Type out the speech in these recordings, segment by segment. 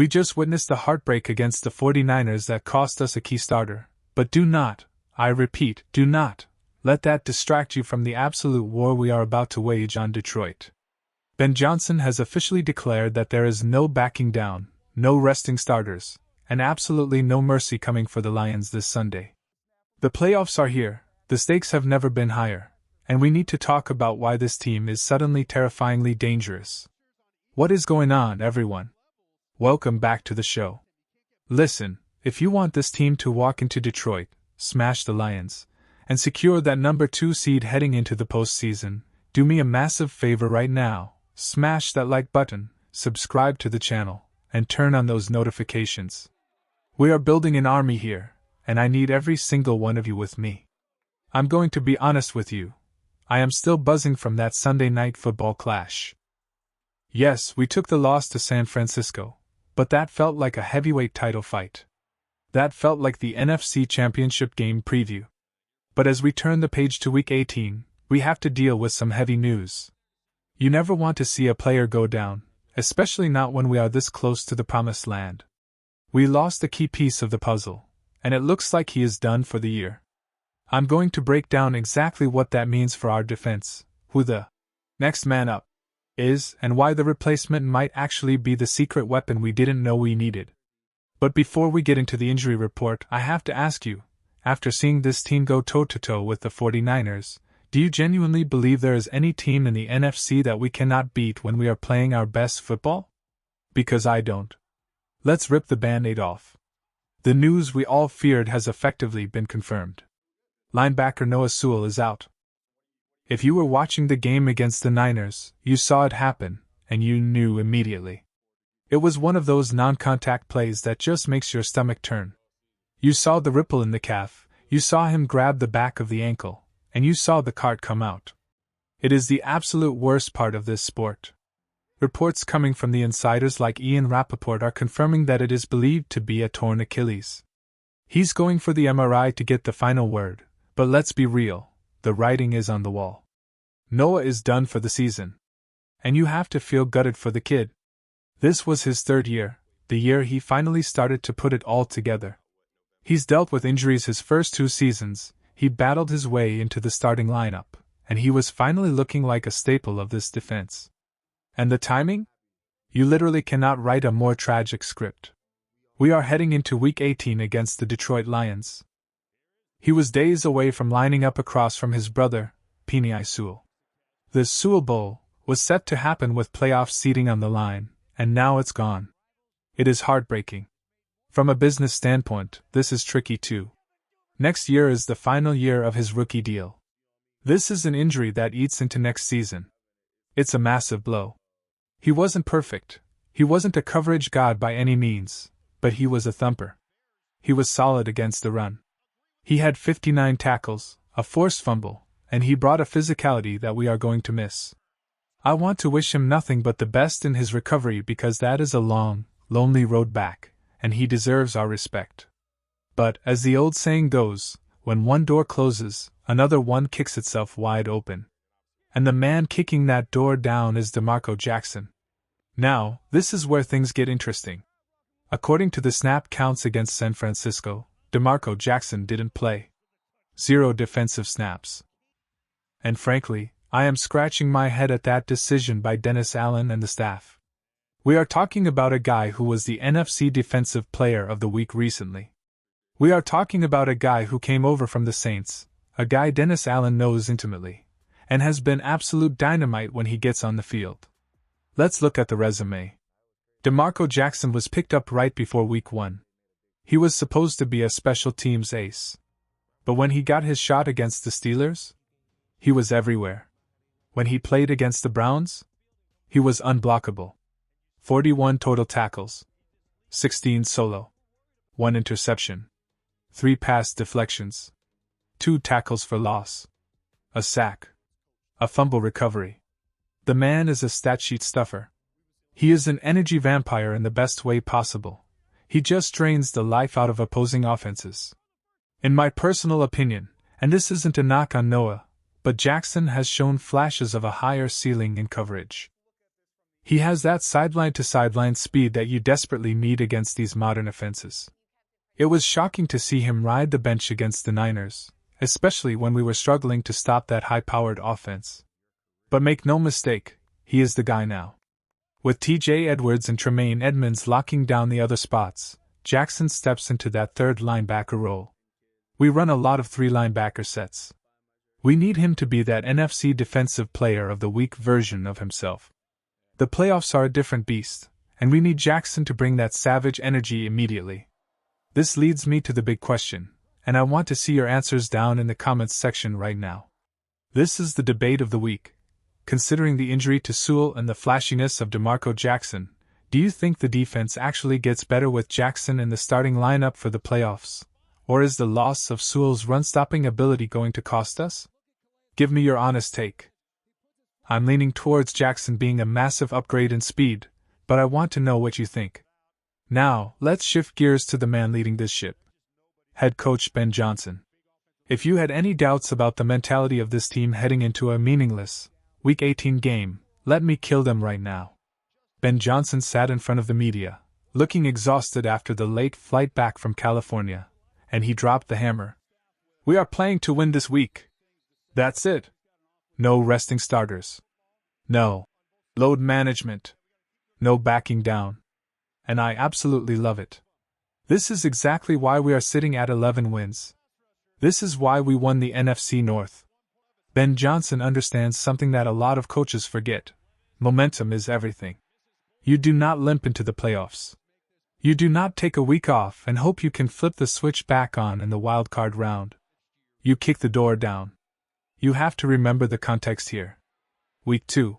We just witnessed the heartbreak against the 49ers that cost us a key starter, but do not, I repeat, do not, let that distract you from the absolute war we are about to wage on Detroit. Ben Johnson has officially declared that there is no backing down, no resting starters, and absolutely no mercy coming for the Lions this Sunday. The playoffs are here, the stakes have never been higher, and we need to talk about why this team is suddenly terrifyingly dangerous. What is going on, everyone? Welcome back to the show. Listen, if you want this team to walk into Detroit, smash the Lions, and secure that number 2 seed heading into the postseason, do me a massive favor right now. Smash that like button, subscribe to the channel, and turn on those notifications. We are building an army here, and I need every single one of you with me. I'm going to be honest with you. I am still buzzing from that Sunday night football clash. Yes, we took the loss to San Francisco, but that felt like a heavyweight title fight. That felt like the NFC Championship game preview. But as we turn the page to Week 18, we have to deal with some heavy news. You never want to see a player go down, especially not when we are this close to the promised land. We lost a key piece of the puzzle, and it looks like he is done for the year. I'm going to break down exactly what that means for our defense, who the next man up is, and why the replacement might actually be the secret weapon we didn't know we needed. But before we get into the injury report, I have to ask you, after seeing this team go toe-to-toe with the 49ers, do you genuinely believe there is any team in the NFC that we cannot beat when we are playing our best football? Because I don't. Let's rip the Band-Aid off. The news we all feared has effectively been confirmed. Linebacker Noah Sewell is out. If you were watching the game against the Niners, you saw it happen, and you knew immediately. It was one of those non-contact plays that just makes your stomach turn. You saw the ripple in the calf, you saw him grab the back of the ankle, and you saw the cart come out. It is the absolute worst part of this sport. Reports coming from the insiders like Ian Rappaport are confirming that it is believed to be a torn Achilles. He's going for the MRI to get the final word, but let's be real, the writing is on the wall. Noah is done for the season. And you have to feel gutted for the kid. This was his 3rd year, the year he finally started to put it all together. He's dealt with injuries his first 2 seasons, he battled his way into the starting lineup, and he was finally looking like a staple of this defense. And the timing? You literally cannot write a more tragic script. We are heading into Week 18 against the Detroit Lions. He was days away from lining up across from his brother, Penei Sewell. The Sewell Bowl was set to happen with playoff seeding on the line, and now it's gone. It is heartbreaking. From a business standpoint, this is tricky too. Next year is the final year of his rookie deal. This is an injury that eats into next season. It's a massive blow. He wasn't perfect, he wasn't a coverage god by any means, but he was a thumper. He was solid against the run. He had 59 tackles, a forced fumble, and he brought a physicality that we are going to miss. I want to wish him nothing but the best in his recovery because that is a long, lonely road back, and he deserves our respect. But, as the old saying goes, when one door closes, another one kicks itself wide open. And the man kicking that door down is DeMarco Jackson. Now, this is where things get interesting. According to the snap counts against San Francisco, DeMarco Jackson didn't play. 0 defensive snaps. And frankly, I am scratching my head at that decision by Dennis Allen and the staff. We are talking about a guy who was the NFC Defensive Player of the Week recently. We are talking about a guy who came over from the Saints, a guy Dennis Allen knows intimately, and has been absolute dynamite when he gets on the field. Let's look at the resume. DeMarco Jackson was picked up right before Week 1. He was supposed to be a special teams ace. But when he got his shot against the Steelers, he was everywhere. When he played against the Browns, he was unblockable. 41 total tackles. 16 solo. 1 interception. 3 pass deflections. 2 tackles for loss. A sack. A fumble recovery. The man is a statsheet stuffer. He is an energy vampire in the best way possible. He just drains the life out of opposing offenses. In my personal opinion, and this isn't a knock on Noah, but Jackson has shown flashes of a higher ceiling in coverage. He has that sideline-to-sideline speed that you desperately need against these modern offenses. It was shocking to see him ride the bench against the Niners, especially when we were struggling to stop that high-powered offense. But make no mistake, he is the guy now. With TJ Edwards and Tremaine Edmonds locking down the other spots, Jackson steps into that third linebacker role. We run a lot of three linebacker sets. We need him to be that NFC Defensive Player of the Week version of himself. The playoffs are a different beast, and we need Jackson to bring that savage energy immediately. This leads me to the big question, and I want to see your answers down in the comments section right now. This is the debate of the week. Considering the injury to Sewell and the flashiness of DeMarco Jackson, do you think the defense actually gets better with Jackson in the starting lineup for the playoffs? Or is the loss of Sewell's run-stopping ability going to cost us? Give me your honest take. I'm leaning towards Jackson being a massive upgrade in speed, but I want to know what you think. Now, let's shift gears to the man leading this ship. Head coach Ben Johnson. If you had any doubts about the mentality of this team heading into a meaningless Week 18 game, let me kill them right now. Ben Johnson sat in front of the media, looking exhausted after the late flight back from California, and he dropped the hammer. We are playing to win this week. That's it. No resting starters. No load management. No backing down. And I absolutely love it. This is exactly why we are sitting at 11 wins. This is why we won the NFC North. Ben Johnson understands something that a lot of coaches forget. Momentum is everything. You do not limp into the playoffs. You do not take a week off and hope you can flip the switch back on in the wildcard round. You kick the door down. You have to remember the context here. Week 2.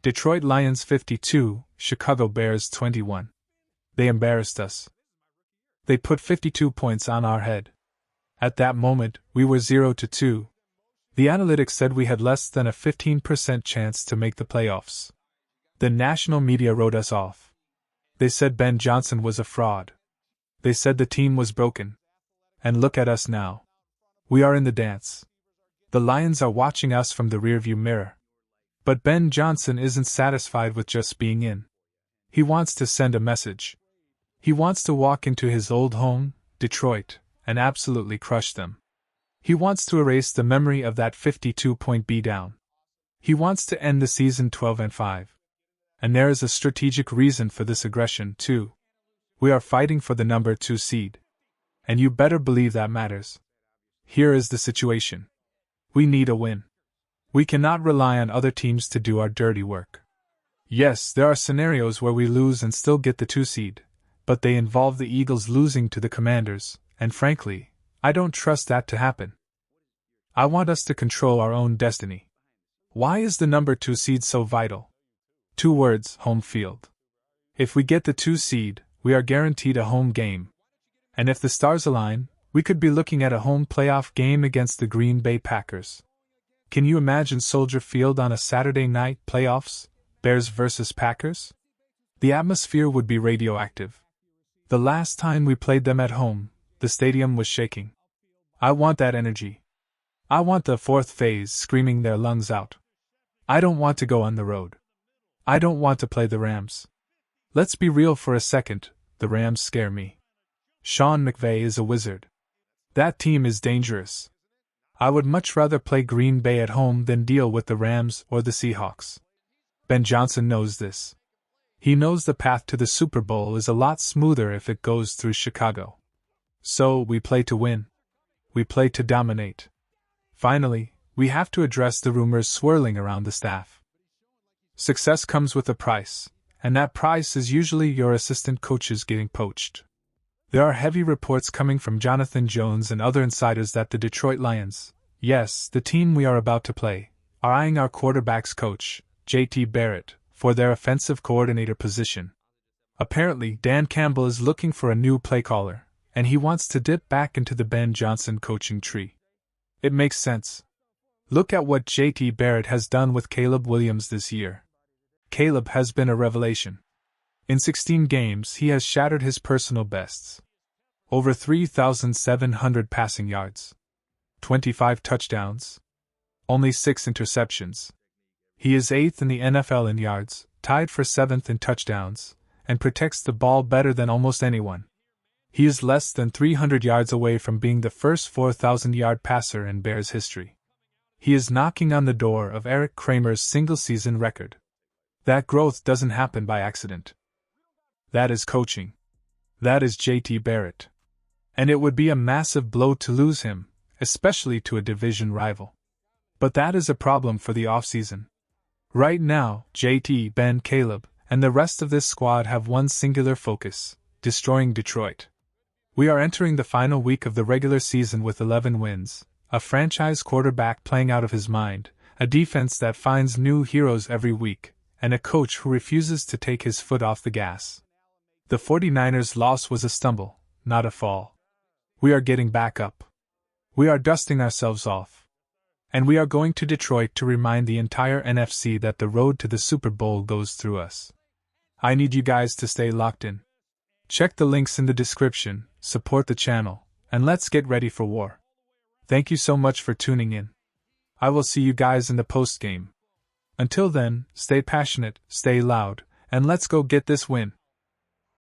Detroit Lions 52, Chicago Bears 21. They embarrassed us. They put 52 points on our head. At that moment, we were 0-2. The analytics said we had less than a 15% chance to make the playoffs. The national media wrote us off. They said Ben Johnson was a fraud. They said the team was broken. And look at us now. We are in the dance. The Lions are watching us from the rearview mirror. But Ben Johnson isn't satisfied with just being in. He wants to send a message. He wants to walk into his old home, Detroit, and absolutely crush them. He wants to erase the memory of that 52-point beatdown. He wants to end the season 12-5. And there is a strategic reason for this aggression, too. We are fighting for the number 2 seed. And you better believe that matters. Here is the situation. We need a win. We cannot rely on other teams to do our dirty work. Yes, there are scenarios where we lose and still get the 2 seed, but they involve the Eagles losing to the Commanders, and frankly, I don't trust that to happen. I want us to control our own destiny. Why is the number 2 seed so vital? 2 words, home field. If we get the 2 seed, we are guaranteed a home game. And if the stars align, we could be looking at a home playoff game against the Green Bay Packers. Can you imagine Soldier Field on a Saturday night playoffs, Bears versus Packers? The atmosphere would be radioactive. The last time we played them at home, the stadium was shaking. I want that energy. I want the fourth phase screaming their lungs out. I don't want to go on the road. I don't want to play the Rams. Let's be real for a second, the Rams scare me. Sean McVay is a wizard. That team is dangerous. I would much rather play Green Bay at home than deal with the Rams or the Seahawks. Ben Johnson knows this. He knows the path to the Super Bowl is a lot smoother if it goes through Chicago. So, we play to win. We play to dominate. Finally, we have to address the rumors swirling around the staff. Success comes with a price, and that price is usually your assistant coaches getting poached. There are heavy reports coming from Jonathan Jones and other insiders that the Detroit Lions, yes, the team we are about to play, are eyeing our quarterback's coach, J.T. Barrett, for their offensive coordinator position. Apparently, Dan Campbell is looking for a new play caller, and he wants to dip back into the Ben Johnson coaching tree. It makes sense. Look at what J.T. Barrett has done with Caleb Williams this year. Caleb has been a revelation. In 16 games, he has shattered his personal bests. Over 3,700 passing yards. 25 touchdowns. Only 6 interceptions. He is 8th in the NFL in yards, tied for 7th in touchdowns, and protects the ball better than almost anyone. He is less than 300 yards away from being the first 4,000-yard passer in Bears history. He is knocking on the door of Eric Kramer's single-season record. That growth doesn't happen by accident. That is coaching. That is J.T. Barrett. And it would be a massive blow to lose him, especially to a division rival. But that is a problem for the offseason. Right now, J.T., Ben, Caleb, and the rest of this squad have one singular focus: destroying Detroit. We are entering the final week of the regular season with 11 wins, a franchise quarterback playing out of his mind, a defense that finds new heroes every week, and a coach who refuses to take his foot off the gas. The 49ers' loss was a stumble, not a fall. We are getting back up. We are dusting ourselves off. And we are going to Detroit to remind the entire NFC that the road to the Super Bowl goes through us. I need you guys to stay locked in. Check the links in the description, support the channel, and let's get ready for war. Thank you so much for tuning in. I will see you guys in the post-game. Until then, stay passionate, stay loud, and let's go get this win.